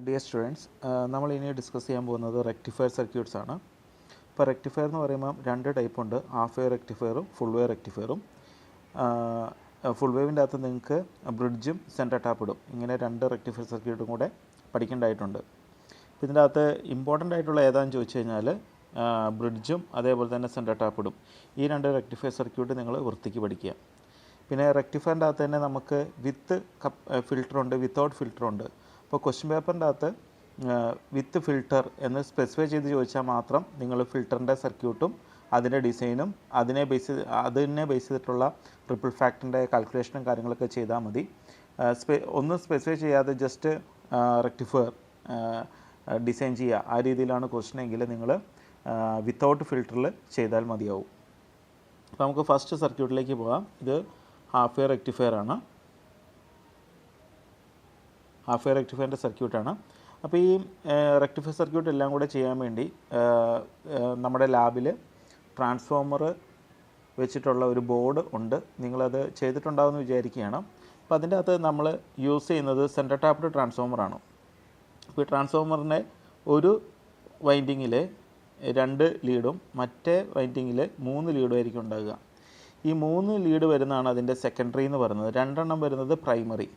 Dear students, നമ്മൾ ഇനി discuss ചെയ്യാൻ പോകുന്നത് റെക്ടിഫയർ സർക്യൂട്ട്സ് ആണ്. ഇപ്പോൾ റെക്ടിഫയർ എന്ന് പറയുമ്പോൾ രണ്ട് ടൈപ്പ് ഉണ്ട്, ഹാഫ് വേവ് റെക്ടിഫയറും ഫുൾ വേവ് റെക്ടിഫയറും. ഫുൾ വേവിൻ്റെ അകത്ത് നിങ്ങൾക്ക് ബ്രിഡ്ജും സെൻറ്റർ ടാപ്പിടും, ഇങ്ങനെ രണ്ട് റെക്ടിഫയർ സർക്യൂട്ടും കൂടെ പഠിക്കേണ്ടതായിട്ടുണ്ട്. ഇതിൻ്റെ അകത്ത് ഇമ്പോർട്ടൻ്റ് ആയിട്ടുള്ള ഏതാണെന്ന് ചോദിച്ചു കഴിഞ്ഞാൽ ബ്രിഡ്ജും അതേപോലെ തന്നെ സെൻറ്റർ ടാപ്പിടും. ഈ രണ്ട് റെക്ടിഫയർ സർക്യൂട്ട് നിങ്ങൾ വൃത്തിക്ക് പഠിക്കുക. പിന്നെ റെക്ടിഫയറിൻ്റെ അകത്ത് തന്നെ നമുക്ക് വിത്ത് ഫിൽറ്ററുണ്ട്, വിത്തൗട്ട് ഫിൽറ്ററുണ്ട്. അപ്പോൾ ക്വസ്റ്റ്യൻ പേപ്പറിൻ്റെ അകത്ത് വിത്ത് ഫിൽറ്റർ എന്ന് സ്പെസിഫൈ ചെയ്ത് ചോദിച്ചാൽ മാത്രം നിങ്ങൾ ഫിൽറ്ററിൻ്റെ സർക്യൂട്ടും അതിൻ്റെ ഡിസൈനും അതിനെ ബേസ് ചെയ്തിട്ടുള്ള റിപ്പിൾ ഫാക്ടറിൻ്റെ കാൽക്കുലേഷനും കാര്യങ്ങളൊക്കെ ചെയ്താൽ മതി. ഒന്നും സ്പെസിഫൈ ചെയ്യാതെ ജസ്റ്റ് റെക്ടിഫയർ ഡിസൈൻ ചെയ്യുക, ആ രീതിയിലാണ് ക്വസ്റ്റ്യൻ എങ്കിൽ നിങ്ങൾ വിത്തൗട്ട് ഫിൽറ്ററിൽ ചെയ്താൽ മതിയാവും. അപ്പോൾ നമുക്ക് ഫസ്റ്റ് സർക്യൂട്ടിലേക്ക് പോകാം. ഇത് ഹാഫ് വേവ് റെക്ടിഫയർ ആണ്, ഹാഫ് വേവ് റെക്ടിഫയറിൻ്റെ സർക്യൂട്ടാണ്. അപ്പോൾ ഈ റെക്ടിഫയർ സർക്യൂട്ട് എല്ലാം കൂടെ ചെയ്യാൻ വേണ്ടി നമ്മുടെ ലാബിൽ ട്രാൻസ്ഫോമർ വെച്ചിട്ടുള്ള ഒരു ബോർഡ് ഉണ്ട്. നിങ്ങളത് ചെയ്തിട്ടുണ്ടാവുമെന്ന് വിചാരിക്കുകയാണ്. അപ്പോൾ അതിൻ്റെ അകത്ത് നമ്മൾ യൂസ് ചെയ്യുന്നത് സെൻറ്റർ ടാപ്ഡ് ട്രാൻസ്ഫോമറാണ്. ഇപ്പോൾ ഈ ട്രാൻസ്ഫോമറിൻ്റെ ഒരു വൈൻഡിങ്ങിൽ 2 ലീഡും മറ്റേ വൈൻഡിങ്ങിൽ 3 ലീഡും ആയിരിക്കും ഉണ്ടാകുക. ഈ 3 ലീഡ് വരുന്നതാണ് അതിൻ്റെ സെക്കൻഡറി എന്ന് പറയുന്നത്. 2 എണ്ണം വരുന്നത് പ്രൈമറി.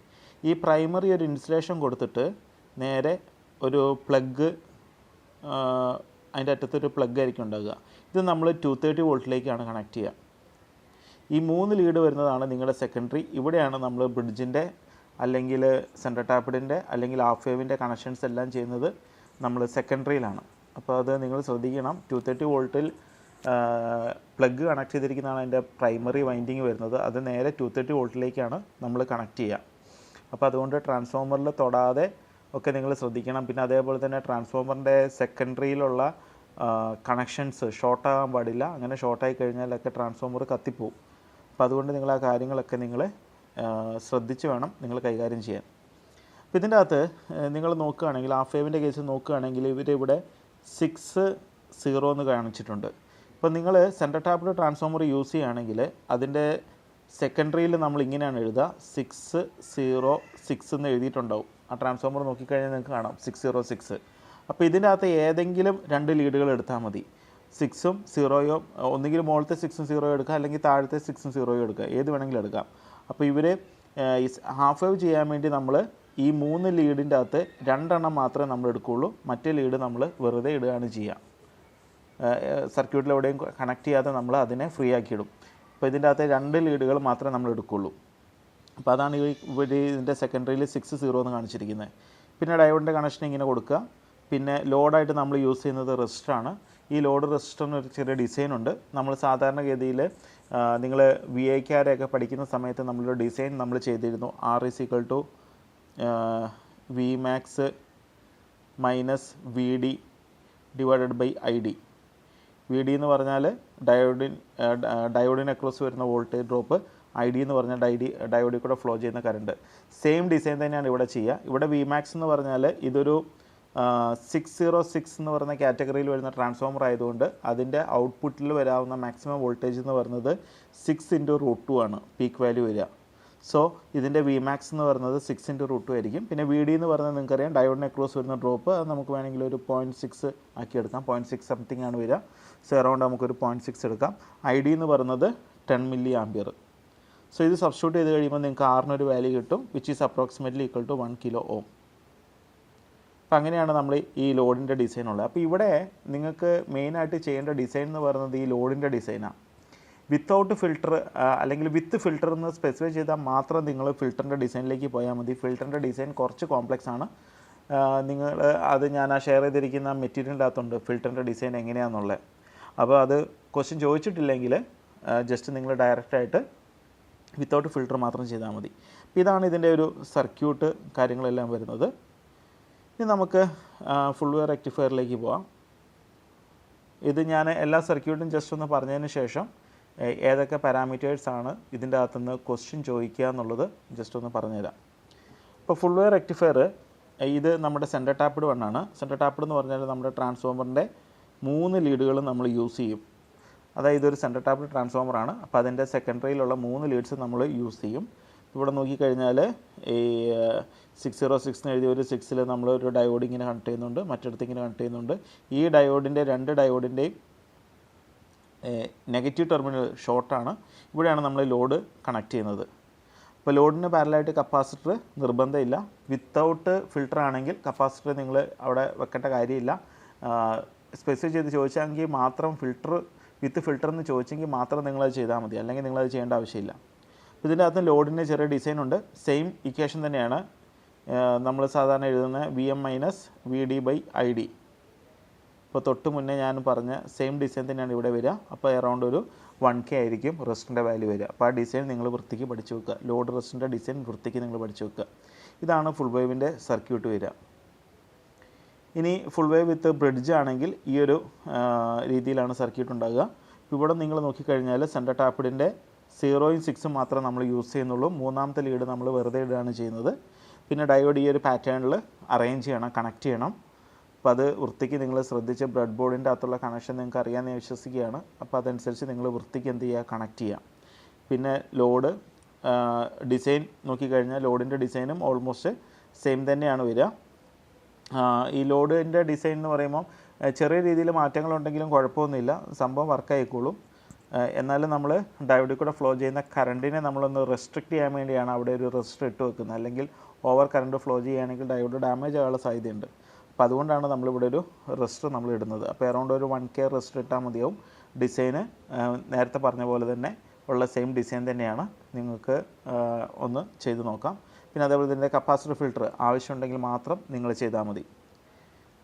ഈ പ്രൈമറി ഒരു ഇൻസുലേഷൻ കൊടുത്തിട്ട് നേരെ ഒരു പ്ലഗ്, അതിൻ്റെ അറ്റത്തൊരു പ്ലഗ് ആയിരിക്കും ഉണ്ടാകുക. ഇത് നമ്മൾ 230 വോൾട്ടിലേക്കാണ് കണക്ട് ചെയ്യുക. ഈ 3 ലീഡ് വരുന്നതാണ് നിങ്ങളുടെ സെക്കൻഡറി. ഇവിടെയാണ് നമ്മൾ ബ്രിഡ്ജിൻ്റെ അല്ലെങ്കിൽ സെൻറ്റർ ടാപ്പിഡിൻ്റെ അല്ലെങ്കിൽ ഹാഫ് വേവിൻ്റെ കണക്ഷൻസ് എല്ലാം ചെയ്യുന്നത് നമ്മൾ സെക്കൻഡറിയിലാണ്. അപ്പോൾ അത് നിങ്ങൾ ശ്രദ്ധിക്കണം. 230 വോൾട്ടിൽ പ്ലഗ് കണക്ട് ചെയ്തിരിക്കുന്നതാണ് അതിൻ്റെ പ്രൈമറി വൈൻഡിങ് വരുന്നത്. അത് നേരെ 230 വോൾട്ടിലേക്കാണ് നമ്മൾ കണക്ട് ചെയ്യുക. അപ്പോൾ അതുകൊണ്ട് ട്രാൻസ്ഫോമറിൽ തൊടാതെ ഒക്കെ നിങ്ങൾ ശ്രദ്ധിക്കണം. പിന്നെ അതേപോലെ തന്നെ ട്രാൻസ്ഫോമറിൻ്റെ സെക്കൻഡറിയിലുള്ള കണക്ഷൻസ് ഷോർട്ടാകാൻ പാടില്ല. അങ്ങനെ ഷോർട്ടായി കഴിഞ്ഞാലൊക്കെ ട്രാൻസ്ഫോമർ കത്തിപ്പോവും. അപ്പോൾ അതുകൊണ്ട് നിങ്ങൾ ആ കാര്യങ്ങളൊക്കെ നിങ്ങൾ ശ്രദ്ധിച്ച് വേണം നിങ്ങൾ കൈകാര്യം ചെയ്യാൻ. അപ്പോൾ ഇതിൻ്റെ അകത്ത് നിങ്ങൾ നോക്കുകയാണെങ്കിൽ, ഹാഫ് വേവിൻ്റെ കേസ് നോക്കുകയാണെങ്കിൽ ഇവരിവിടെ 6-0 എന്ന് കാണിച്ചിട്ടുണ്ട്. ഇപ്പോൾ നിങ്ങൾ സെൻറ്റർ ടാപ്ഡ് ട്രാൻസ്ഫോമർ യൂസ് ചെയ്യുകയാണെങ്കിൽ അതിൻ്റെ സെക്കൻഡറിയിൽ നമ്മൾ ഇങ്ങനെയാണ് എഴുതുക, 606 എന്ന് എഴുതിയിട്ടുണ്ടാവും. ആ ട്രാൻസ്ഫോമർ നോക്കിക്കഴിഞ്ഞാൽ നിങ്ങൾക്ക് കാണാം 606. അപ്പോൾ ഇതിൻ്റെ അകത്ത് ഏതെങ്കിലും 2 ലീഡുകൾ എടുത്താൽ മതി. 6ഉം 0യും, ഒന്നുകിൽ മുകളിലത്തെ 6ഉം 0യും എടുക്കുക, അല്ലെങ്കിൽ താഴത്തെ 6ഉം 0യും എടുക്കുക, ഏത് വേണമെങ്കിലും എടുക്കാം. അപ്പോൾ ഇവർ ഹാഫ് വേവ് ചെയ്യാൻ വേണ്ടി നമ്മൾ ഈ 3 ലീഡിൻ്റെ അകത്ത് 2 എണ്ണം മാത്രമേ നമ്മൾ എടുക്കുകയുള്ളൂ. മറ്റേ ലീഡ് നമ്മൾ വെറുതെ ഇടുകയാണ് ചെയ്യുക. സർക്യൂട്ടിൽ എവിടെയും കണക്ട് ചെയ്യാതെ നമ്മൾ അതിനെ ഫ്രീ ആക്കിയിടും. അപ്പോൾ ഇതിൻ്റെ അകത്ത് 2 ലീഡുകൾ മാത്രമേ നമ്മൾ എടുക്കുകയുള്ളൂ. അപ്പോൾ അതാണ് ഇതിൻ്റെ സെക്കൻഡറിയിൽ 6-0 എന്ന് കാണിച്ചിരിക്കുന്നത്. പിന്നെ ഡയോഡിൻ്റെ കണക്ഷൻ ഇങ്ങനെ കൊടുക്കുക. പിന്നെ ലോഡായിട്ട് നമ്മൾ യൂസ് ചെയ്യുന്നത് റെസിസ്റ്ററാണ്. ഈ ലോഡ് റെസിസ്റ്ററിന് ഒരു ചെറിയ ഡിസൈനുണ്ട്. നമ്മൾ സാധാരണഗതിയിൽ നിങ്ങൾ VIക്കാരെയൊക്കെ പഠിക്കുന്ന സമയത്ത് നമ്മളൊരു ഡിസൈൻ നമ്മൾ ചെയ്തിരുന്നു. R = Vmax - VD / ID. VD എന്ന് പറഞ്ഞാൽ ഡയോഡിന് അക്രോസ് വരുന്ന വോൾട്ടേജ് ഡ്രോപ്പ്, ID എന്ന് പറഞ്ഞാൽ ഡയോഡിൽ കൂടെ ഫ്ലോ ചെയ്യുന്ന കറണ്ട്. സെയിം ഡിസൈൻ തന്നെയാണ് ഇവിടെ ചെയ്യുക. ഇവിടെ Vmax എന്ന് പറഞ്ഞാൽ ഇതൊരു 606 എന്ന് പറയുന്ന കാറ്റഗറിയിൽ വരുന്ന ട്രാൻസ്ഫോമർ ആയതുകൊണ്ട് അതിൻ്റെ ഔട്ട്പുട്ടിൽ വരാവുന്ന മാക്സിമം വോൾട്ടേജ് എന്ന് പറയുന്നത് 6 × √2 ആണ് പീക്ക് വാല്യൂ വരിക. സോ ഇതിൻ്റെ Vmax എന്ന് പറയുന്നത് 6 × √2 ആയിരിക്കും. പിന്നെ VD എന്ന് പറഞ്ഞാൽ നിങ്ങൾക്കറിയാം ഡയോഡിന് അക്രോസ് വരുന്ന ഡ്രോപ്പ്. അത് നമുക്ക് വേണമെങ്കിൽ ഒരു 0.6 ആക്കി എടുക്കാം. 0.6 സംതിങ് ആണ് വരിക. സോ അറൗണ്ട് നമുക്കൊരു 0.6 എടുക്കാം. ID എന്ന് പറയുന്നത് 10 മില്ലി ആംപിയർ. സോ ഇത് സബ്സ്റ്റിറ്റ്യൂട്ട് ചെയ്ത് കഴിയുമ്പോൾ നിങ്ങൾക്ക് Rനൊരു വാല്യൂ കിട്ടും, which is approximately equal to 1 kilo ohm. അപ്പോൾ അങ്ങനെയാണ് നമ്മൾ ഈ ലോഡിൻ്റെ ഡിസൈൻ ഉള്ളത്. അപ്പോൾ ഇവിടെ നിങ്ങൾക്ക് മെയിനായിട്ട് ചെയ്യേണ്ട ഡിസൈൻ എന്ന് പറയുന്നത് ഈ ലോഡിൻ്റെ ഡിസൈനാണ്. വിത്തൗട്ട് ഫിൽറ്റർ അല്ലെങ്കിൽ വിത്ത് ഫിൽറ്റർ എന്ന് സ്പെസിഫൈ ചെയ്താൽ മാത്രം നിങ്ങൾ ഫിൽറ്ററിൻ്റെ ഡിസൈനിലേക്ക് പോയാൽ മതി. ഫിൽറ്ററിൻ്റെ ഡിസൈൻ കുറച്ച് കോംപ്ലക്സ് ആണ്. നിങ്ങൾ അത് ഞാൻ ഷെയർ ചെയ്തിരിക്കുന്ന മെറ്റീരിയലിൻ്റെ അകത്തുണ്ട് ഫിൽറ്ററിൻ്റെ ഡിസൈൻ എങ്ങനെയാണെന്നുള്ളത്. അപ്പോൾ അത് ക്വസ്റ്റ്യൻ ചോദിച്ചിട്ടില്ലെങ്കിൽ ജസ്റ്റ് നിങ്ങൾ ഡയറക്റ്റായിട്ട് വിത്തൗട്ട് ഫിൽറ്റർ മാത്രം ചെയ്താൽ മതി. ഇതാണ് ഇതിൻ്റെ ഒരു സർക്യൂട്ട് കാര്യങ്ങളെല്ലാം വരുന്നത്. ഇനി നമുക്ക് ഫുൾ വേവ് റെക്ടിഫയറിലേക്ക് പോവാം. ഇത് ഞാൻ എല്ലാ സർക്യൂട്ടും ജസ്റ്റ് ഒന്ന് പറഞ്ഞതിന് ശേഷം ഏതൊക്കെ പാരാമീറ്റേഴ്സാണ് ഇതിൻ്റെ അകത്തുനിന്ന് ക്വസ്റ്റ്യൻ ചോദിക്കുക എന്നുള്ളത് ജസ്റ്റ് ഒന്ന് പറഞ്ഞുതരാം. ഇപ്പോൾ ഫുൾ വേവ് റെക്ടിഫയർ ഇത് നമ്മുടെ സെൻറ്റർ ടാപ്ഡ് വണ്ണാണ്. സെൻറ്റർ ടാപ്ഡ് എന്ന് പറഞ്ഞാൽ നമ്മുടെ ട്രാൻസ്ഫോമറിൻ്റെ 3 ലീഡുകളും നമ്മൾ യൂസ് ചെയ്യും. അതായത് ഇതൊരു സെൻറ്റർ ടാപ്ഡ് ട്രാൻസ്ഫോമറാണ്. അപ്പോൾ അതിൻ്റെ സെക്കൻഡറിയിലുള്ള 3 ലീഡ്സ് നമ്മൾ യൂസ് ചെയ്യും. ഇവിടെ നോക്കിക്കഴിഞ്ഞാൽ ഈ 606 എന്ന് എഴുതിയ ഒരു 6ൽ നമ്മൾ ഒരു ഡയോഡ് ഇങ്ങനെ കണക്ട് ചെയ്യുന്നുണ്ട്, മറ്റിടത്ത് ഇങ്ങനെ കണക്ട് ചെയ്യുന്നുണ്ട്. ഈ ഡയോഡിൻ്റെ രണ്ട് ഡയോഡിൻ്റെയും നെഗറ്റീവ് ടെർമിനൽ ഷോർട്ടാണ്. ഇവിടെയാണ് നമ്മൾ ലോഡ് കണക്ട് ചെയ്യുന്നത്. അപ്പോൾ ലോഡിന് പാരലായിട്ട് കപ്പാസിറ്റർ നിർബന്ധമില്ല. വിത്തൗട്ട് ഫിൽട്ടർ ആണെങ്കിൽ കപ്പാസിറ്റർ നിങ്ങൾ അവിടെ വെക്കേണ്ട കാര്യമില്ല. സ്പെസിഫൈ ചെയ്ത് ചോദിച്ചെങ്കിൽ മാത്രം വിത്ത് ഫിൽട്ടർ എന്ന് ചോദിച്ചെങ്കിൽ മാത്രം നിങ്ങളത് ചെയ്താൽ മതി, അല്ലെങ്കിൽ നിങ്ങളത് ചെയ്യേണ്ട ആവശ്യമില്ല. ഇതിൻ്റെ അകത്ത് ലോഡിൻ്റെ ചെറിയ ഡിസൈൻ ഉണ്ട്. സെയിം ഇക്വേഷൻ തന്നെയാണ് നമ്മൾ സാധാരണ എഴുതുന്ന VM - VD/ID. ഇപ്പോൾ തൊട്ട് മുന്നേ ഞാൻ പറഞ്ഞ സെയിം ഡിസൈൻ തന്നെയാണ് ഇവിടെ വരിക. അപ്പോൾ അറൗണ്ട് ഒരു 1K ആയിരിക്കും റെസിസ്റ്ററിൻ്റെ വാല്യൂ വരിക. അപ്പോൾ ആ ഡിസൈൻ നിങ്ങൾ വൃത്തിക്ക് പഠിച്ചു വെക്കുക. ലോഡ് റെസിസ്റ്ററിൻ്റെ ഡിസൈൻ വൃത്തിക്ക് നിങ്ങൾ പഠിച്ചു വെക്കുക. ഇതാണ് ഫുൾ വേവിൻ്റെ സർക്യൂട്ട് വരിക. ഇനി ഫുൾ വേവ് വിത്ത് ബ്രിഡ്ജ് ആണെങ്കിൽ ഈ ഒരു രീതിയിലാണ് സർക്യൂട്ട് ഉണ്ടാകുക. ഇവിടെ നിങ്ങൾ നോക്കിക്കഴിഞ്ഞാൽ സെൻറ്റർ ടാപ്പിഡിൻ്റെ 0യും 6ഉം മാത്രമേ നമ്മൾ യൂസ് ചെയ്യുന്നുള്ളൂ. മൂന്നാമത്തെ ലീഡ് നമ്മൾ വെറുതെ ഇടുകയാണ് ചെയ്യുന്നത്. പിന്നെ ഡയോഡ് ഈ ഒരു പാറ്റേണിൽ അറേഞ്ച് ചെയ്യണം, കണക്ട് ചെയ്യണം. അപ്പോൾ അത് വൃത്തിക്ക് നിങ്ങൾ ശ്രദ്ധിച്ച് ബ്രെഡ് ബോർഡിൻ്റെ അകത്തുള്ള കണക്ഷൻ നിങ്ങൾക്ക് അറിയാമെന്ന് വിശ്വസിക്കുകയാണ്. അപ്പോൾ അതനുസരിച്ച് നിങ്ങൾ വൃത്തിക്ക് എന്ത് ചെയ്യുക, കണക്ട് ചെയ്യുക. പിന്നെ ലോഡ് ഡിസൈൻ നോക്കിക്കഴിഞ്ഞാൽ ലോഡിൻ്റെ ഡിസൈനും ഓൾമോസ്റ്റ് സെയിം തന്നെയാണ് വരിക. ഈ ലോഡിൻ്റെ ഡിസൈൻ എന്ന് പറയുമ്പോൾ ചെറിയ രീതിയിൽ മാറ്റങ്ങളുണ്ടെങ്കിലും കുഴപ്പമൊന്നുമില്ല, സംഭവം വർക്കായിക്കോളും. എന്നാലും നമ്മൾ ഡയോഡിൽ കൂടെ ഫ്ലോ ചെയ്യുന്ന കറണ്ടിനെ നമ്മളൊന്ന് റെസ്ട്രിക്റ്റ് ചെയ്യാൻ വേണ്ടിയാണ് അവിടെ ഒരു റെസിസ്റ്റർ ഇട്ട് വെക്കുന്നത്. അല്ലെങ്കിൽ ഓവർ കറണ്ട് ഫ്ലോ ചെയ്യുകയാണെങ്കിൽ ഡയോഡ് ഡാമേജ് ആകാനുള്ള സാധ്യതയുണ്ട്. അപ്പോൾ അതുകൊണ്ടാണ് നമ്മളിവിടെ ഒരു റെസിസ്റ്റർ നമ്മൾ ഇടുന്നത്. അപ്പോൾ അറൗണ്ട് ഒരു 1K റെസിസ്റ്റർ ഇട്ടാൽ മതിയാവും. ഡിസൈന് നേരത്തെ പറഞ്ഞ പോലെ തന്നെ ഉള്ള സെയിം ഡിസൈൻ തന്നെയാണ്. നിങ്ങൾക്ക് ഒന്ന് ചെയ്ത് നോക്കാം. പിന്നെ അതേപോലെ ഇതിൻ്റെ കപ്പാസിറ്റർ ഫിൽട്ടർ ആവശ്യമുണ്ടെങ്കിൽ മാത്രം നിങ്ങൾ ചെയ്താൽ മതി.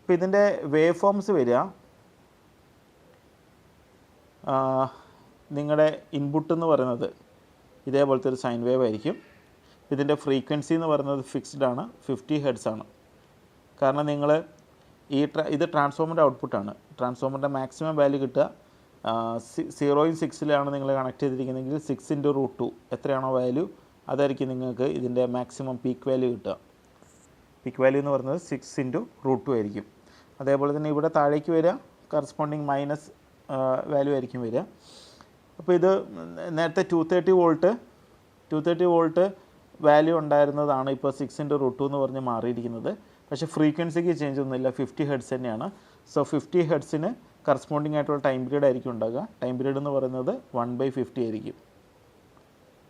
അപ്പോൾ ഇതിൻ്റെ വേവ് ഫോംസ് വരിക, നിങ്ങളുടെ ഇൻപുട്ട് എന്ന് പറയുന്നത് ഇതേപോലത്തെ ഒരു സൈൻ വേവ് ആയിരിക്കും. ഇതിൻ്റെ ഫ്രീക്വൻസി എന്ന് പറയുന്നത് ഫിക്സ്ഡ് ആണ്, 50 Hz ആണ്. കാരണം നിങ്ങൾ ഇത് ട്രാൻസ്ഫോമറിൻ്റെ ഔട്ട്പുട്ടാണ്. ട്രാൻസ്ഫോമറിൻ്റെ മാക്സിമം വാല്യൂ കിട്ടുക 0യും 6ലാണ് നിങ്ങൾ കണക്ട് ചെയ്തിരിക്കുന്നതെങ്കിൽ 6 × √2 എത്രയാണോ വാല്യൂ അതായിരിക്കും നിങ്ങൾക്ക് ഇതിൻ്റെ മാക്സിമം പീക്ക് വാല്യൂ കിട്ടുക. പീക്ക് വാല്യൂ എന്ന് പറയുന്നത് 6 × √2 ആയിരിക്കും. അതേപോലെ തന്നെ ഇവിടെ താഴേക്ക് വരിക കറസ്പോണ്ടിങ് മൈനസ് വാല്യൂ ആയിരിക്കും വരിക. അപ്പോൾ ഇത് നേരത്തെ 230 വോൾട്ട് വാല്യൂ ഉണ്ടായിരുന്നതാണ് ഇപ്പോൾ 6 × √2 എന്ന് പറഞ്ഞ് മാറിയിരിക്കുന്നത്. പക്ഷേ ഫ്രീക്വൻസിക്ക് ചേഞ്ച് ഒന്നുമില്ല, 50 Hz തന്നെയാണ്. സോ 50 Hzന് കറസ്പോണ്ടിങ് ആയിട്ടുള്ള ടൈം പീരീഡ് ആയിരിക്കും ഉണ്ടാകുക. ടൈം പീരീഡ് എന്ന് പറയുന്നത് 1/50 ആയിരിക്കും.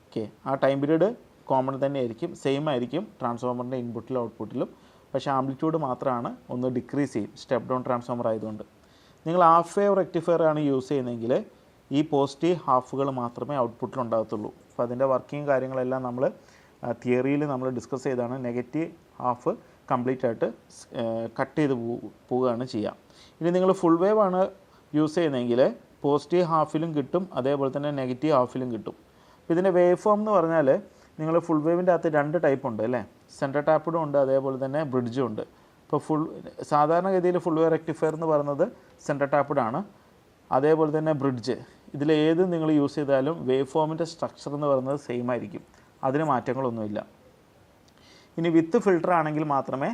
ഓക്കെ, ആ ടൈം പീരീഡ് കോമൺ തന്നെ ആയിരിക്കും, സെയിം ആയിരിക്കും ട്രാൻസ്ഫോമറിൻ്റെ ഇൻപുട്ടിലും ഔട്ട്പുട്ടിലും. പക്ഷേ ആംപ്ലിറ്റ്യൂഡ് മാത്രമാണ് ഒന്ന് ഡിക്രീസ് ചെയ്യും, സ്റ്റെപ്പ് ഡൗൺ ട്രാൻസ്ഫോമർ ആയതുകൊണ്ട്. നിങ്ങൾ ഹാഫ് വേവ് റെക്ടിഫയർ ആണ് യൂസ് ചെയ്യുന്നതെങ്കിൽ ഈ പോസിറ്റീവ് ഹാഫുകൾ മാത്രമേ ഔട്ട്പുട്ടിൽ ഉണ്ടാകത്തുള്ളൂ. അപ്പോൾ അതിൻ്റെ വർക്കിംഗ് കാര്യങ്ങളെല്ലാം നമ്മൾ തിയറിയിൽ നമ്മൾ ഡിസ്കസ് ചെയ്താണ്. നെഗറ്റീവ് ഹാഫ് കംപ്ലീറ്റ് ആയിട്ട് കട്ട് ചെയ്ത് പോവുകയാണ് ചെയ്യുക. ഇനി നിങ്ങൾ ഫുൾ വേവ് ആണ് യൂസ് ചെയ്യുന്നതെങ്കിൽ പോസിറ്റീവ് ഹാഫിലും കിട്ടും, അതേപോലെ തന്നെ നെഗറ്റീവ് ഹാഫിലും കിട്ടും. അപ്പോൾ ഇതിൻ്റെ വേവ് ഫോം എന്ന് പറഞ്ഞാൽ നിങ്ങൾ ഫുൾ വേവിൻ്റെ അകത്ത് 2 ടൈപ്പ് ഉണ്ട് അല്ലേ. സെൻറ്റർ ടാപ്പിഡും ഉണ്ട്, അതേപോലെ തന്നെ ബ്രിഡ്ജും ഉണ്ട്. ഇപ്പോൾ സാധാരണഗതിയിൽ ഫുൾ വേവ് റെക്ടിഫയർ എന്ന് പറയുന്നത് സെൻറ്റർ ടാപ്പിഡാണ്. അതേപോലെ തന്നെ ബ്രിഡ്ജ്, ഇതിലേത് നിങ്ങൾ യൂസ് ചെയ്താലും വേവ് ഫോമിൻ്റെ സ്ട്രക്ചർ എന്ന് പറയുന്നത് സെയിം ആയിരിക്കും, അതിന് മാറ്റങ്ങളൊന്നുമില്ല. ഇനി വിത്ത് ഫിൽട്ടർ ആണെങ്കിൽ മാത്രമേ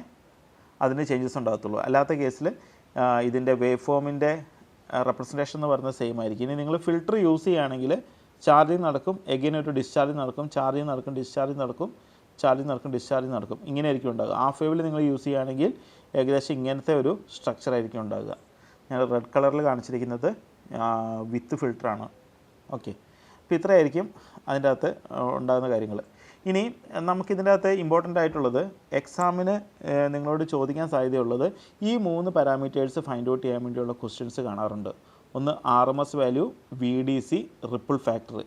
അതിന് ചേഞ്ചസ് ഉണ്ടാകത്തുള്ളൂ. അല്ലാത്ത കേസിൽ ഇതിൻ്റെ വേവ് ഫോമിൻ്റെ റെപ്രസെൻറ്റേഷൻ എന്ന് പറയുന്നത് സെയിം ആയിരിക്കും. ഇനി നിങ്ങൾ ഫിൽട്ടർ യൂസ് ചെയ്യുകയാണെങ്കിൽ ചാർജിങ് നടക്കും, എഗെയിൻ ഒരു ഡിസ്ചാർജിങ് നടക്കും, ചാർജിങ് നടക്കും, ഡിസ്ചാർജിങ് നടക്കും, ചാർജിങ് നടക്കും, ഡിസ്ചാർജിങ് നടക്കും. ഇങ്ങനെ ആയിരിക്കും ഉണ്ടാകുക. ഹാഫ് വേവിൽ നിങ്ങൾ യൂസ് ചെയ്യുകയാണെങ്കിൽ ഏകദേശം ഇങ്ങനത്തെ ഒരു സ്ട്രക്ചർ ആയിരിക്കും ഉണ്ടാകുക. ഞാൻ റെഡ് കളറിൽ കാണിച്ചിരിക്കുന്നത് വിത്ത് ഫിൽട്ടറാണ്. ഓക്കെ, അപ്പോൾ ഇത്രയായിരിക്കും അതിൻ്റെ അകത്ത് ഉണ്ടാകുന്ന കാര്യങ്ങൾ. ഇനി നമുക്കിതിൻ്റെ അകത്ത് ഇമ്പോർട്ടൻ്റ് ആയിട്ടുള്ളത് എക്സാമിന് നിങ്ങളോട് ചോദിക്കാൻ സാധ്യതയുള്ളത് ഈ 3 പാരാമീറ്റേഴ്സ് ഫൈൻഡ് ഔട്ട് ചെയ്യാൻ വേണ്ടിയുള്ള ക്വസ്റ്റ്യൻസ് കാണാറുണ്ട്. ഒന്ന് RMS value, VDC, ripple factor.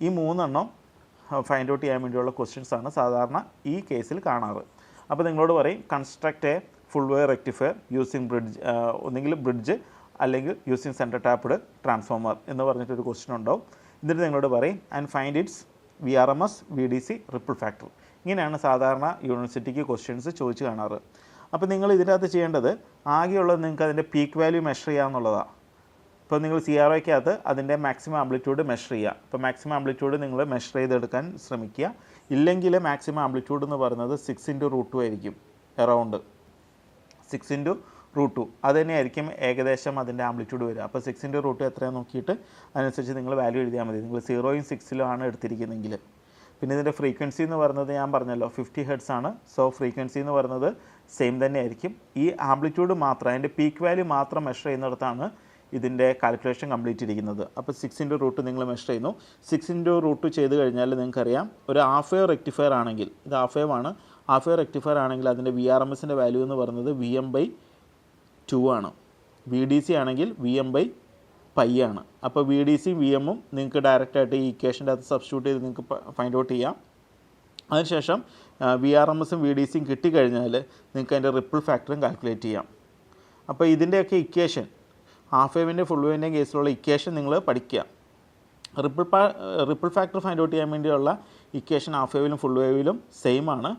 ഈ 3 ഫൈൻഡ് ഔട്ട് ചെയ്യാൻ വേണ്ടിയുള്ള ക്വസ്റ്റ്യൻസാണ് സാധാരണ ഈ കേസിൽ കാണാറ്. അപ്പോൾ നിങ്ങളോട് പറയും construct A full wave rectifier using bridge, ഒന്നെങ്കിൽ ബ്രിഡ്ജ് അല്ലെങ്കിൽ യൂസിങ് സെൻറ്റർ ടാപ്ഡ് ട്രാൻസ്ഫോമർ എന്ന് പറഞ്ഞിട്ടൊരു ക്വസ്റ്റ്യൻ ഉണ്ടാവും. എന്നിട്ട് നിങ്ങളോട് പറയും and find it's VRMS, VDC, ripple factor. ഇങ്ങനെയാണ് സാധാരണ യൂണിവേഴ്സിറ്റിക്ക് ക്വസ്റ്റ്യൻസ് ചോദിച്ച് കാണാറ്. അപ്പോൾ നിങ്ങൾ ഇതിൻ്റെ അകത്ത് ചെയ്യേണ്ടത് ആകെയുള്ളത് നിങ്ങൾക്ക് അതിൻ്റെ പീക്ക് വാല്യൂ മെഷർ ചെയ്യാമെന്നുള്ളതാണ്. ഇപ്പോൾ നിങ്ങൾ CROയ്ക്കകത്ത് അതിൻ്റെ മാക്സിമം ആംപ്ലിറ്റ്യൂഡ് മെഷർ ചെയ്യുക. ഇപ്പോൾ മാക്സിമം ആംപ്ലിറ്റ്യൂഡ് നിങ്ങൾ മെഷർ ചെയ്തെടുക്കാൻ ശ്രമിക്കുക. ഇല്ലെങ്കിൽ മാക്സിമം ആംപ്ലിറ്റ്യൂഡ് എന്ന് പറയുന്നത് 6 × √2 ആയിരിക്കും, അറൗണ്ട് 6 × √2. അത് തന്നെയായിരിക്കും ഏകദേശം അതിൻ്റെ ആംപ്ലിറ്റ്യൂഡ് വരിക. അപ്പോൾ 6 × √2 എത്രയാണ് നോക്കിയിട്ട് അതിനനുസരിച്ച് നിങ്ങൾ വാല്യൂ എഴുതിയാൽ മതി. നിങ്ങൾ 0യും 6ലും ആണ് എടുത്തിരിക്കുന്നതെങ്കിൽ പിന്നെ ഇതിൻ്റെ ഫ്രീക്വൻസി എന്ന് പറയുന്നത് ഞാൻ പറഞ്ഞല്ലോ 50 ഹെർട്സ് ആണ്. സോ ഫ്രീക്വൻസി എന്ന് പറയുന്നത് സെയിം തന്നെ ആയിരിക്കും. ഈ ആംപ്ലിറ്റ്യൂഡ് മാത്രം അതിൻ്റെ പീക്ക് വാല്യൂ മാത്രം മെഷർ ചെയ്യുന്നിടത്താണ് ഇതിൻ്റെ കാൽക്കുലേഷൻ കംപ്ലീറ്റ് ഇരിക്കുന്നത്. അപ്പോൾ 6 × നിങ്ങൾ മെഷർ ചെയ്യുന്നു. 6 × ചെയ്ത് കഴിഞ്ഞാൽ നിങ്ങൾക്കറിയാം ഒരു ഹാഫ് വേവ് റെക്ടിഫയർ ആണെങ്കിൽ, ഇത് ഹാഫ് വേവ് ആണ്, ഹാഫ് വേവ് റെക്ടിഫയർ ആണെങ്കിൽ അതിൻ്റെ VRMSൻ്റെ വാല്യൂ എന്ന് പറയുന്നത് Vm/2 ആണ്. VDC ആണെങ്കിൽ Vm/π ആണ്. അപ്പോൾ VDC Vm നിങ്ങൾക്ക് ഡയറക്റ്റായിട്ട് ഈ ഇക്വേഷൻ്റെ അകത്ത് സബ്സ്റ്റിറ്റ്യൂട്ട് ചെയ്ത് നിങ്ങൾക്ക് ഫൈൻഡ് ഔട്ട് ചെയ്യാം. അതിനുശേഷം VRMSും VDCയും കിട്ടിക്കഴിഞ്ഞാൽ നിങ്ങൾക്ക് അതിൻ്റെ റിപ്പിൾ ഫാക്ടറും കാൽക്കുലേറ്റ് ചെയ്യാം. അപ്പോൾ ഇതിൻ്റെയൊക്കെ ഇക്വേഷൻ ഹാഫ് വേവിൻ്റെ ഫുൾ വേവിൻ്റെയും കേസിലുള്ള ഇക്വേഷൻ നിങ്ങൾ പഠിക്കുക. റിപ്പിൾ ഫാക്ടർ ഫൈൻഡ് ഔട്ട് ചെയ്യാൻ വേണ്ടിയുള്ള ഇക്വേഷൻ ഹാഫ് വേവിലും ഫുൾ വേവിലും സെയിം ആണ്.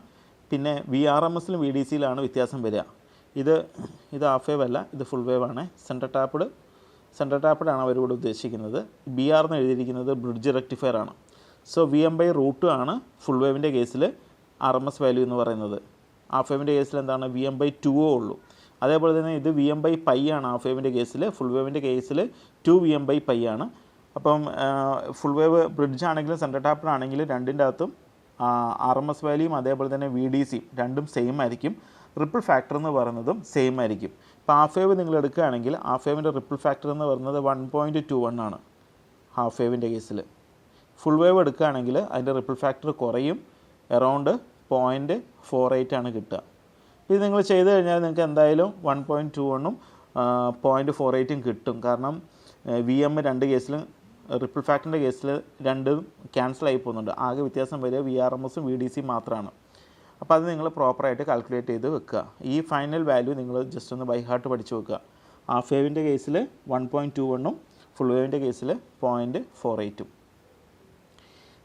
പിന്നെ VRMSലും VDCയിലാണ് വ്യത്യാസം വരിക. ഇത് ഹാഫ് വേവ് അല്ല, ഇത് ഫുൾ വേവ് ആണ്. സെൻറ്റർ ടാപ്ഡ് ആണ് അവരിവിടെ ഉദ്ദേശിക്കുന്നത്. BR എന്ന് എഴുതിയിരിക്കുന്നത് ബ്രിഡ്ജ് റെക്ടിഫയർ ആണ്. സോ Vm/√2 ആണ് ഫുൾ വേവിൻ്റെ കേസിൽ RMS വാല്യൂ എന്ന് പറയുന്നത്. ഹാഫ് വേവിൻ്റെ കേസിൽ എന്താണ് Vm/2 ഉള്ളൂ. അതേപോലെ തന്നെ ഇത് Vm/π ആണ് ഹാഫ് വേവിൻ്റെ കേസിൽ. ഫുൾ വേവിൻ്റെ കേസിൽ 2 Vm/π ആണ്. അപ്പം ഫുൾ വേവ് ബ്രിഡ്ജ് ആണെങ്കിലും സെൻറ്റർ ടാപ്ഡ് ആണെങ്കിലും രണ്ടിൻ്റെ അകത്തും RMS വാല്യൂയും അതേപോലെ തന്നെ VDCയും രണ്ടും സെയിം ആയിരിക്കും. റിപ്പിൾ ഫാക്ടർ എന്ന് പറയുന്നതും സെയിം ആയിരിക്കും. ഇപ്പോൾ ഹാഫ് വേവ് നിങ്ങൾ എടുക്കുകയാണെങ്കിൽ ഹാഫ് വേവിൻ്റെ റിപ്പിൾ ഫാക്ടർ എന്ന് പറയുന്നത് 1.21 ആണ് ഹാഫ് വേവിൻ്റെ കേസിൽ. ഫുൾ വേവ് എടുക്കുകയാണെങ്കിൽ അതിൻ്റെ റിപ്പിൾ ഫാക്ടർ കുറയും, അറൗണ്ട് 0.48 ആണ് കിട്ടുക. ഇത് നിങ്ങൾ ചെയ്ത് കഴിഞ്ഞാൽ നിങ്ങൾക്ക് എന്തായാലും 1.21ഉം 0.48ഉം കിട്ടും. കാരണം Vm രണ്ട് കേസിലും റിപ്പിൾ ഫാക്ടറിൻ്റെ കേസിൽ രണ്ടും ക്യാൻസൽ ആയി പോകുന്നുണ്ട്. ആകെ വ്യത്യാസം വരിക VRMSും VDCയും മാത്രമാണ്. അപ്പോൾ അത് നിങ്ങൾ പ്രോപ്പറായിട്ട് കാൽക്കുലേറ്റ് ചെയ്ത് വെക്കുക. ഈ ഫൈനൽ വാല്യൂ നിങ്ങൾ ജസ്റ്റ് ഒന്ന് ബൈ ഹാർട്ട് പഠിച്ച് വെക്കുക. ഹാഫ് വേവിൻ്റെ കേസിൽ 1.21ഉം ഫുൾ വേവിൻ്റെ കേസിൽ 0.48ഉം.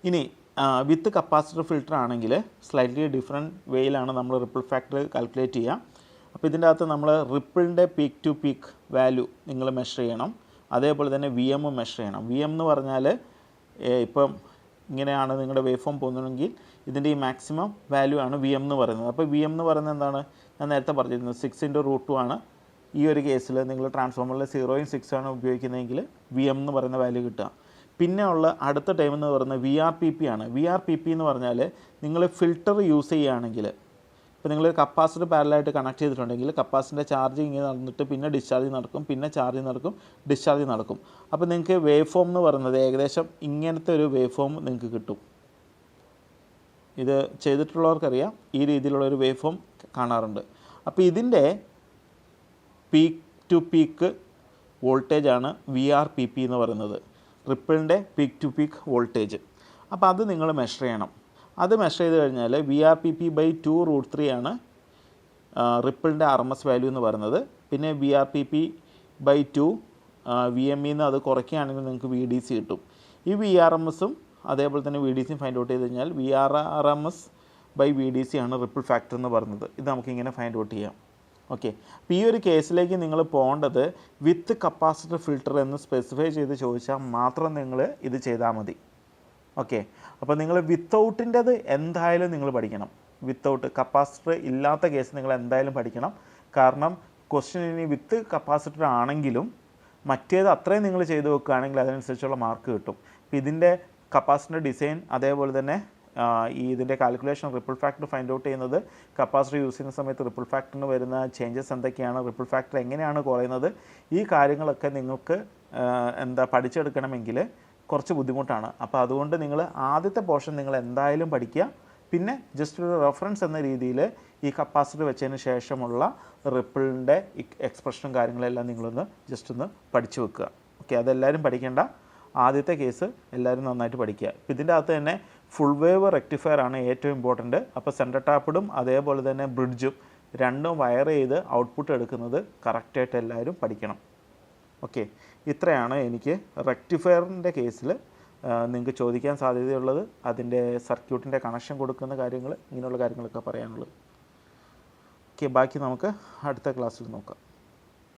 ഇനി വിത്ത് കപ്പാസിറ്റർ ഫിൽറ്റർ ആണെങ്കിൽ സ്ലൈറ്റ്ലി ഡിഫറെൻറ്റ് വേയിലാണ് നമ്മൾ റിപ്പിൾ ഫാക്ടർ കാൽക്കുലേറ്റ് ചെയ്യുക. അപ്പോൾ ഇതിൻ്റെ അകത്ത് നമ്മൾ റിപ്പിളിൻ്റെ പീക്ക് ടു പീക്ക് വാല്യൂ നിങ്ങൾ മെഷർ ചെയ്യണം. അതേപോലെ തന്നെ Vm മെഷർ ചെയ്യണം. Vm എന്ന് പറഞ്ഞാൽ ഇപ്പം ഇങ്ങനെയാണ് നിങ്ങളുടെ വേവ് ഫോം പോകുന്നതെങ്കിൽ ഇതിൻ്റെ ഈ മാക്സിമം വാല്യൂ ആണ് Vm എന്ന് പറയുന്നത്. അപ്പോൾ Vm എന്ന് പറയുന്നത് എന്താണ്, ഞാൻ നേരത്തെ പറഞ്ഞിരുന്നത് 6 × ആണ്. ഈ ഒരു കേസിൽ നിങ്ങൾ ട്രാൻസ്ഫോമറിൽ 0യും 6 ആണ് ഉപയോഗിക്കുന്നതെങ്കിൽ Vm എന്ന് പറയുന്ന വാല്യൂ കിട്ടുക. പിന്നെ ഉള്ള അടുത്ത ടൈം എന്ന് പറയുന്നത് VRPP ആണ്. VRPP എന്ന് പറഞ്ഞാൽ നിങ്ങൾ ഫിൽറ്റർ യൂസ് ചെയ്യുകയാണെങ്കിൽ, ഇപ്പോൾ നിങ്ങൾ കപ്പാസിറ്റർ പാരലായിട്ട് കണക്ട് ചെയ്തിട്ടുണ്ടെങ്കിൽ കപ്പാസിറ്ററിൻ്റെ ചാർജിങ് ഇങ്ങനെ നടന്നിട്ട് പിന്നെ ഡിസ്ചാർജിങ് നടക്കും, പിന്നെ ചാർജിങ് നടക്കും, ഡിസ്ചാർജിങ് നടക്കും. അപ്പോൾ നിങ്ങൾക്ക് വേവ് ഫോം എന്ന് പറയുന്നത് ഏകദേശം ഇങ്ങനത്തെ ഒരു വേവ് ഫോം നിങ്ങൾക്ക് കിട്ടും. ഇത് ചെയ്തിട്ടുള്ളവർക്കറിയാം, ഈ രീതിയിലുള്ളൊരു വേവ് ഫോം കാണാറുണ്ട്. അപ്പോൾ ഇതിൻ്റെ പീക്ക് ടു പീക്ക് വോൾട്ടേജാണ് VRPP എന്ന് പറയുന്നത്, റിപ്പിളിൻ്റെ പീക്ക് ടു പീക്ക് വോൾട്ടേജ്. അപ്പോൾ അത് നിങ്ങൾ മെഷർ ചെയ്യണം. അത് മെഷർ ചെയ്ത് കഴിഞ്ഞാൽ VRPP/2√3 ആണ് റിപ്പിളിൻ്റെ RMS വാല്യൂ എന്ന് പറയുന്നത്. പിന്നെ VRPP/2 VME എന്ന് അത് കുറയ്ക്കുകയാണെങ്കിൽ നിങ്ങൾക്ക് VDC കിട്ടും. ഈ VRMSും അതേപോലെ തന്നെ VDCയും ഫൈൻഡ് ഔട്ട് ചെയ്ത് കഴിഞ്ഞാൽ VRMS/VDC ആണ് റിപ്പിൾ ഫാക്ടർ എന്ന് പറയുന്നത്. ഇത് നമുക്കിങ്ങനെ ഫൈൻഡ് ഔട്ട് ചെയ്യാം. ഓക്കെ, അപ്പോൾ ഈ ഒരു കേസിലേക്ക് നിങ്ങൾ പോകേണ്ടത് വിത്ത് കപ്പാസിറ്റർ ഫിൽറ്റർ എന്ന് സ്പെസിഫൈ ചെയ്ത് ചോദിച്ചാൽ മാത്രം നിങ്ങൾ ഇത് ചെയ്താൽ മതി. ഓക്കെ, അപ്പോൾ നിങ്ങൾ വിത്തൗട്ടിൻ്റെത് എന്തായാലും നിങ്ങൾ പഠിക്കണം. വിത്തൗട്ട് കപ്പാസിറ്റർ ഇല്ലാത്ത കേസ് നിങ്ങൾ എന്തായാലും പഠിക്കണം. കാരണം ക്വസ്റ്റ്യൻ ഇനി വിത്ത് കപ്പാസിറ്റർ ആണെങ്കിലും മറ്റേത് അത്രയും നിങ്ങൾ ചെയ്ത് വെക്കുകയാണെങ്കിൽ അതിനനുസരിച്ചുള്ള മാർക്ക് കിട്ടും. അപ്പോൾ ഇതിൻ്റെ കപ്പാസിറ്റർ ഡിസൈൻ അതേപോലെ തന്നെ ഈ ഇതിൻ്റെ calculation ripple factor find out ചെയ്യുന്നത്, കപ്പാസിറ്റർ യൂസ് ചെയ്യുന്ന സമയത്ത് റിപ്പിൾ ഫാക്ടറിന് വരുന്ന ചേഞ്ചസ് എന്തൊക്കെയാണ്, റിപ്പിൾ ഫാക്ടർ എങ്ങനെയാണ് കുറയുന്നത്, ഈ കാര്യങ്ങളൊക്കെ നിങ്ങൾക്ക് പഠിച്ചെടുക്കണമെങ്കിൽ കുറച്ച് ബുദ്ധിമുട്ടാണ്. അപ്പോൾ അതുകൊണ്ട് നിങ്ങൾ ആദ്യത്തെ പോർഷൻ നിങ്ങൾ എന്തായാലും പഠിക്കുക. പിന്നെ ജസ്റ്റ് ഒരു റെഫറൻസ് എന്ന രീതിയിൽ ഈ കപ്പാസിറ്റർ വെച്ചതിന് ശേഷമുള്ള റിപ്പിളിൻ്റെ എക്സ്പ്രഷനും കാര്യങ്ങളെല്ലാം നിങ്ങളൊന്ന് ജസ്റ്റ് ഒന്ന് പഠിച്ചു വെക്കുക. ഓക്കെ, അതെല്ലാവരും പഠിക്കേണ്ട ആദ്യത്തെ കേസ് എല്ലാവരും നന്നായിട്ട് പഠിക്കുക. ഇപ്പോൾ ഇതിൻ്റെ അകത്ത് തന്നെ ഫുൾ വേവ് റെക്ടിഫയർ ആണ് ഏറ്റവും ഇമ്പോർട്ടൻറ്റ്. അപ്പോൾ സെൻറ്റർ ടാപ്പഡും അതേപോലെ തന്നെ ബ്രിഡ്ജും രണ്ടും വയർ ചെയ്ത് ഔട്ട്പുട്ട് എടുക്കുന്നത് കറക്റ്റായിട്ട് എല്ലാവരും പഠിക്കണം. ഓക്കെ, ഇത്രയാണ് എനിക്ക് റെക്ടിഫയറിൻ്റെ കേസിൽ നിങ്ങൾക്ക് ചോദിക്കാൻ സാധ്യതയുള്ളത്. അതിൻ്റെ സർക്യൂട്ടിൻ്റെ കണക്ഷൻ കൊടുക്കുന്ന കാര്യങ്ങൾ, ഇങ്ങനെയുള്ള കാര്യങ്ങളൊക്കെ പറയാനുള്ളത്. ഓക്കെ, ബാക്കി നമുക്ക് അടുത്ത ക്ലാസ്സിൽ നോക്കാം.